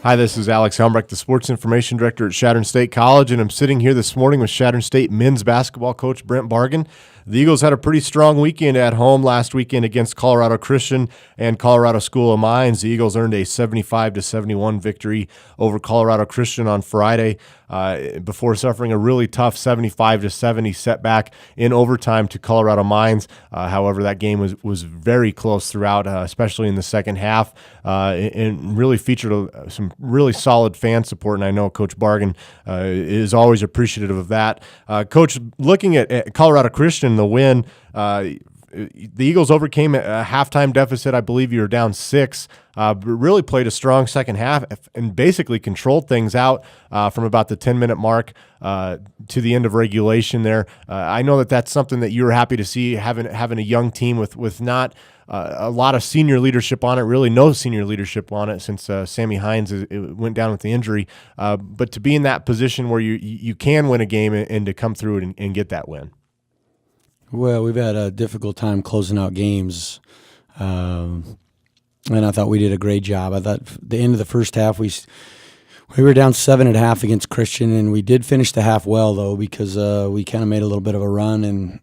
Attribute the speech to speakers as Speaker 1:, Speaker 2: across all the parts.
Speaker 1: Hi, this is Alex Helmbrecht, the Sports Information Director at Chadron State College, and I'm sitting here this morning with Chadron State men's basketball coach Brent Bargen. The Eagles had a pretty strong weekend at home last weekend against Colorado Christian and Colorado School of Mines. The Eagles earned a 75-71 victory over Colorado Christian on Friday before suffering a really tough 75-70 setback in overtime to Colorado Mines. However, that game was very close throughout, especially in the second half, and really featured some really solid fan support, and I know Coach Bargen is always appreciative of that. Coach, looking at Colorado Christian, the win, the Eagles overcame a halftime deficit. I believe you were down 6, but really played a strong second half and basically controlled things out from about the 10-minute mark to the end of regulation there. I know that that's something that you were happy to see, having a young team with not a lot of senior leadership on it, really no senior leadership on it since Sammy Hines went down with the injury. But to be in that position where you can win a game and to come through it and get that win.
Speaker 2: Well, we've had a difficult time closing out games, and I thought we did a great job. I thought the end of the first half we were down 7.5 against Christian, and we did finish the half well though, because we kind of made a little bit of a run and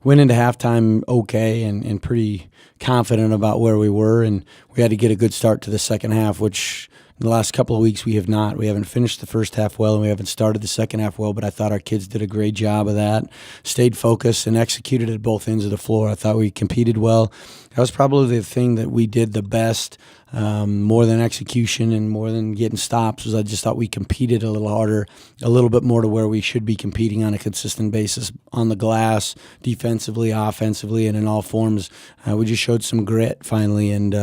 Speaker 2: went into halftime okay and pretty confident about where we were, and we had to get a good start to the second half, which in the last couple of weeks we have not. We haven't finished the first half well, and we haven't started the second half well, but I thought our kids did a great job of that, stayed focused and executed at both ends of the floor. I thought we competed well. That was probably the thing that we did the best, more than execution and more than getting stops, was I just thought we competed a little harder, a little bit more to where we should be competing on a consistent basis on the glass, defensively, offensively, and in all forms. We just showed some grit finally and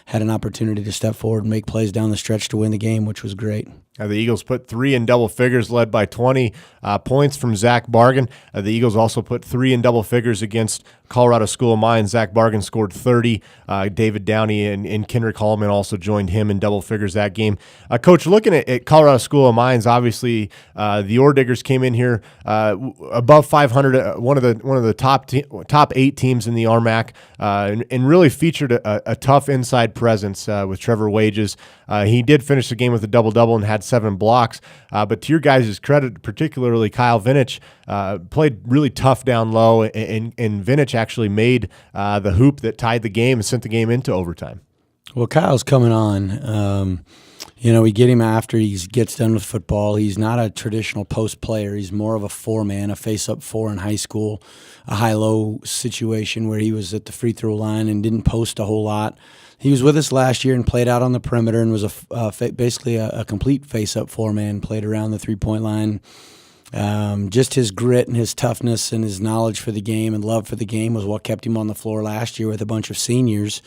Speaker 2: had an opportunity to step forward and make plays down the stretch to win the game, which was great.
Speaker 1: The Eagles put 3 in double figures, led by 20 points from Zach Bargen. The Eagles also put 3 in double figures against Colorado School of Mines. Zach Bargen scored 30. David Downey and Kendrick Hallman also joined him in double figures that game. Coach, looking at Colorado School of Mines, obviously the Ore Diggers came in here above 500, one of the top 8 teams in the RMAC, and really featured a tough inside presence with Trevor Wages. He did finish the game with a double-double and had 7 blocks. But to your guys' credit, particularly Kyle Vinich, played really tough down low, and Vinich actually made the hoop that tied the game and sent the game into overtime.
Speaker 2: Well, Kyle's coming on. We get him after he gets done with football. He's not a traditional post player. He's more of a 4-man, a face-up 4 in high school, a high-low situation where he was at the free throw line and didn't post a whole lot. He was with us last year and played out on the perimeter and was basically a complete face-up 4-man, played around the three-point line. Just his grit and his toughness and his knowledge for the game and love for the game was what kept him on the floor last year with a bunch of seniors.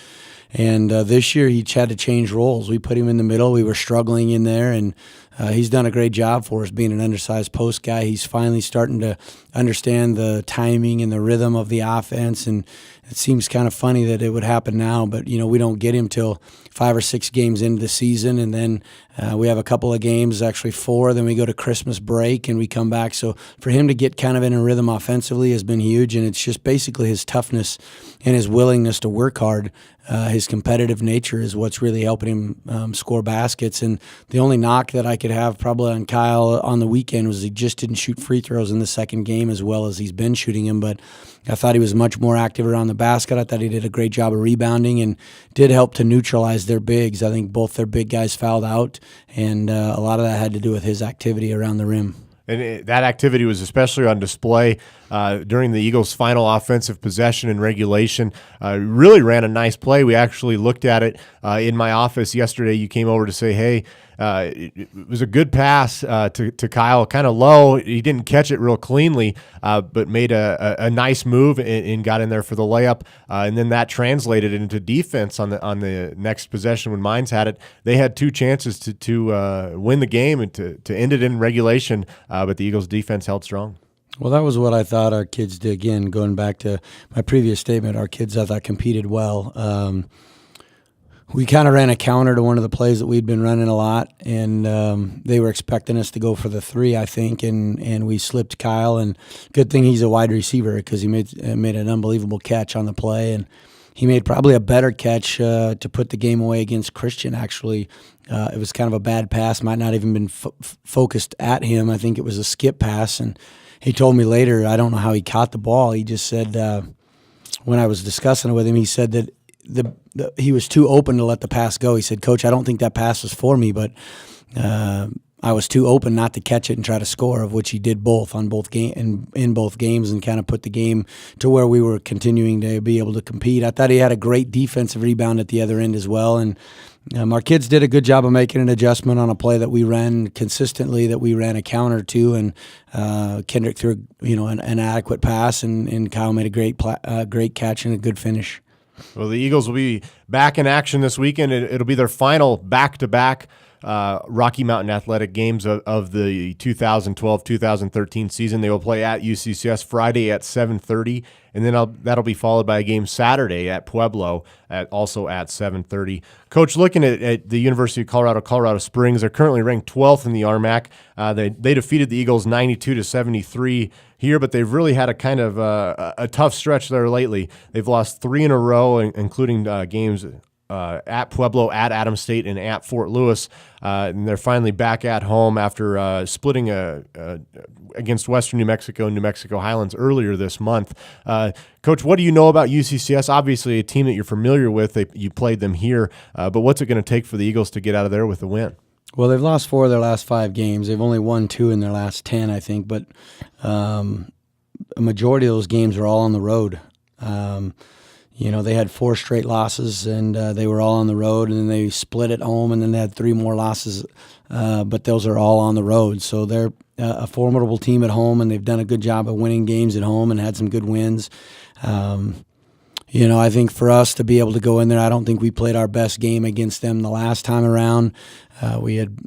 Speaker 2: And this year he had to change roles. We put him in the middle. We were struggling in there, and he's done a great job for us being an undersized post guy. He's finally starting to understand the timing and the rhythm of the offense, and it seems kind of funny that it would happen now, but we don't get him till 5 or 6 games into the season, and then we have a couple of games, actually 4, then we go to Christmas break and we come back. So for him to get kind of in a rhythm offensively has been huge, and it's just basically his toughness and his willingness to work hard. His competitive nature is what's really helping him score baskets. And the only knock that I could have probably on Kyle on the weekend was he just didn't shoot free throws in the second game as well as he's been shooting them. But I thought he was much more active around the basket. I thought he did a great job of rebounding and did help to neutralize their bigs. I think both their big guys fouled out, and a lot of that had to do with his activity around the rim.
Speaker 1: And that activity was especially on display during the Eagles' final offensive possession in regulation. Really ran a nice play. We actually looked at it in my office yesterday. You came over to say, hey, it was a good pass to Kyle, kind of low. He didn't catch it real cleanly, but made a nice move and got in there for the layup. And then that translated into defense on the next possession when Mines had it. They had 2 chances to win the game and to end it in regulation, but the Eagles' defense held strong.
Speaker 2: Well, that was what I thought our kids did. Again, going back to my previous statement, our kids, I thought, competed well. we kind of ran a counter to one of the plays that we'd been running a lot, and they were expecting us to go for the 3, I think, and we slipped Kyle. And good thing he's a wide receiver because he made an unbelievable catch on the play, and he made probably a better catch to put the game away against Christian. Actually, it was kind of a bad pass, might not even been focused at him. I think it was a skip pass, and he told me later, I don't know how he caught the ball. He just said when I was discussing it with him, he said that he was too open to let the pass go. He said, "Coach, I don't think that pass was for me, but I was too open not to catch it and try to score," of which he did both in both games, and kind of put the game to where we were continuing to be able to compete. I thought he had a great defensive rebound at the other end as well, and our kids did a good job of making an adjustment on a play that we ran consistently, that we ran a counter to, and Kendrick threw an adequate pass, and Kyle made a great catch and a good finish.
Speaker 1: Well, the Eagles will be back in action this weekend. It'll be their final back-to-back Rocky Mountain Athletic games of the 2012-2013 season. They will play at UCCS Friday at 7:30, and then that'll be followed by a game Saturday at Pueblo, also at 7:30. Coach, looking at the University of Colorado Springs, they're currently ranked 12th in the RMAC. They defeated the Eagles 92-73 here, but they've really had a kind of a tough stretch there lately. They've lost 3 in a row, including games at Pueblo, at Adams State, and at Fort Lewis. And they're finally back at home after splitting against Western New Mexico and New Mexico Highlands earlier this month. Coach, what do you know about UCCS? Obviously a team that you're familiar with. You played them here, but what's it going to take for the Eagles to get out of there with a win?
Speaker 2: Well, they've lost 4 of their last 5 games. They've only won 2 in their last 10, I think, but a majority of those games are all on the road. They had 4 straight losses, and they were all on the road, and then they split at home, and then they had 3 more losses, but those are all on the road. So they're a formidable team at home, and they've done a good job of winning games at home and had some good wins. I think for us to be able to go in there, I don't think we played our best game against them the last time around. We had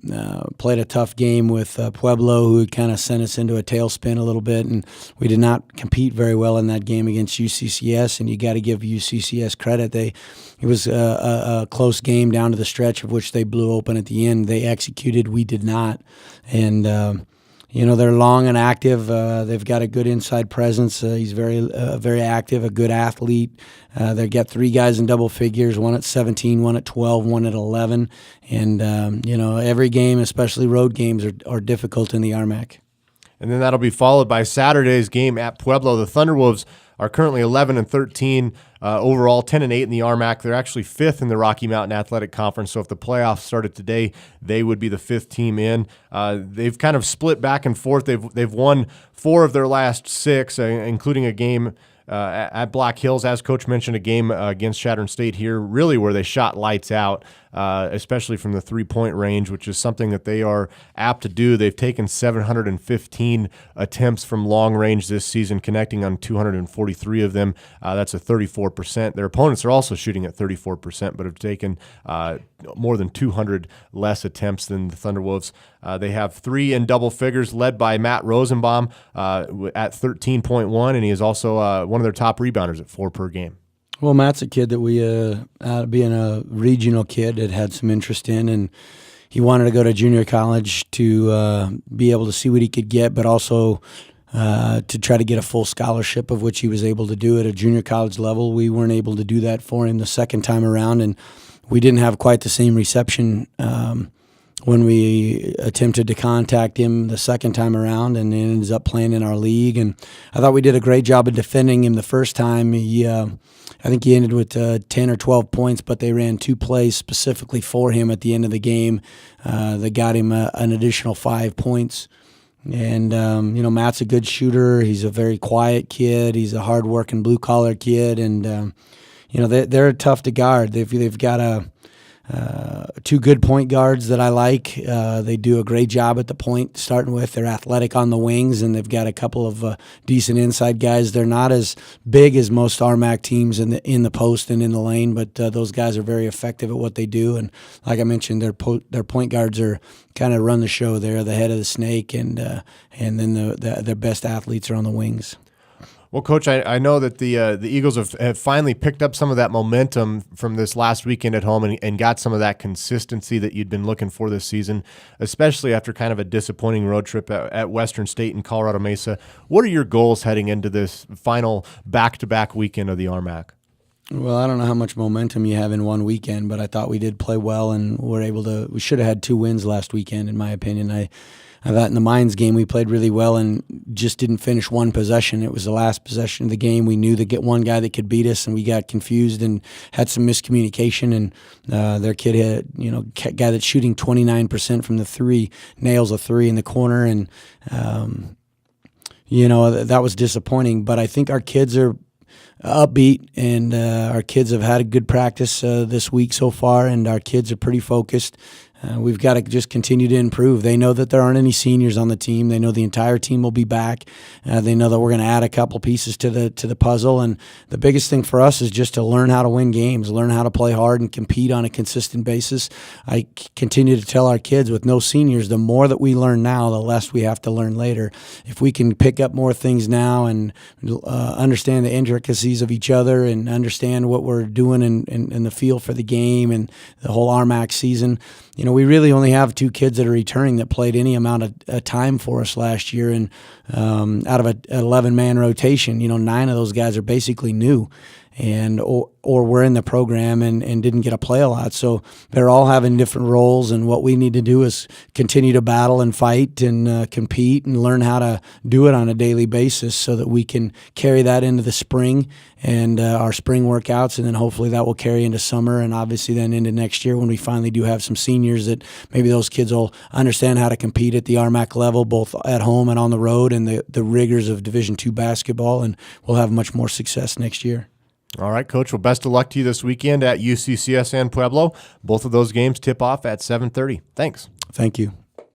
Speaker 2: played a tough game with Pueblo, who kind of sent us into a tailspin a little bit, and we did not compete very well in that game against UCCS, and you got to give UCCS credit. It was a close game down to the stretch, of which they blew open at the end. They executed, we did not, and they're long and active. They've got a good inside presence. He's very active, a good athlete. They got 3 guys in double figures, one at 17, one at 12, one at 11. And, every game, especially road games, are difficult in the RMAC.
Speaker 1: And then that'll be followed by Saturday's game at Pueblo. The Thunderwolves are currently 11-13 overall, 10-8 in the RMAC. They're actually 5th in the Rocky Mountain Athletic Conference. So if the playoffs started today, they would be the 5th team in. They've kind of split back and forth. They've won 4 of their last 6, including a game at Black Hills, as Coach mentioned, a game against Chadron State here, really where they shot lights out, especially from the 3-point range, which is something that they are apt to do. They've taken 715 attempts from long range this season, connecting on 243 of them. That's a 34%. Their opponents are also shooting at 34%, but have taken more than 200 less attempts than the Thunderwolves. They have 3 in double figures, led by Matt Rosenbaum at 13.1, and he is also one of their top rebounders at 4 per game.
Speaker 2: Well, Matt's a kid that we, being a regional kid, had some interest in, and he wanted to go to junior college to be able to see what he could get, but also to try to get a full scholarship, of which he was able to do at a junior college level. We weren't able to do that for him the second time around, and we didn't have quite the same reception when we attempted to contact him the second time around, and he ends up playing in our league. And I thought we did a great job of defending him the first time. I think he ended with 10 or 12 points, but they ran 2 plays specifically for him at the end of the game that got him an additional 5 points. And, Matt's a good shooter. He's a very quiet kid. He's a hard-working blue-collar kid. And, they're tough to guard. They've got 2 good point guards that I like. They do a great job at the point, starting with. They're athletic on the wings, and they've got a couple of decent inside guys. They're not as big as most RMAC teams in the post and in the lane, but those guys are very effective at what they do. And like I mentioned, their point guards are kind of run the show. They're the head of the snake, and then their best athletes are on the wings.
Speaker 1: Well, Coach, I know that the Eagles have finally picked up some of that momentum from this last weekend at home and got some of that consistency that you'd been looking for this season, especially after kind of a disappointing road trip at Western State and Colorado Mesa. What are your goals heading into this final back-to-back weekend of the RMAC?
Speaker 2: Well, I don't know how much momentum you have in one weekend, but I thought we did play well and we should have had 2 wins last weekend, in my opinion. I thought in the Mines game we played really well and just didn't finish one possession. It was the last possession of the game. We knew to get one guy that could beat us, and we got confused and had some miscommunication. And their kid had, guy that's shooting 29% from the three, nails a three in the corner, and that was disappointing. But I think our kids are upbeat, and our kids have had a good practice this week so far, and our kids are pretty focused. We've got to just continue to improve. They know that there aren't any seniors on the team. They know the entire team will be back. They know that we're going to add a couple pieces to the puzzle. And the biggest thing for us is just to learn how to win games, learn how to play hard and compete on a consistent basis. I continue to tell our kids, with no seniors, the more that we learn now, the less we have to learn later. If we can pick up more things now and understand the intricacies of each other and understand what we're doing in the feel for the game and the whole RMAC season, we really only have 2 kids that are returning that played any amount of time for us last year, and out of an 11-man rotation, 9 of those guys are basically new, and or were in the program and didn't get to play a lot. So they're all having different roles, and what we need to do is continue to battle and fight and compete and learn how to do it on a daily basis so that we can carry that into the spring and our spring workouts, and then hopefully that will carry into summer and obviously then into next year when we finally do have some seniors that maybe those kids will understand how to compete at the RMAC level, both at home and on the road, and the rigors of Division II basketball, and we'll have much more success next year.
Speaker 1: All right, Coach. Well, best of luck to you this weekend at UCCS and Pueblo. Both of those games tip off at 7:30. Thanks.
Speaker 2: Thank you.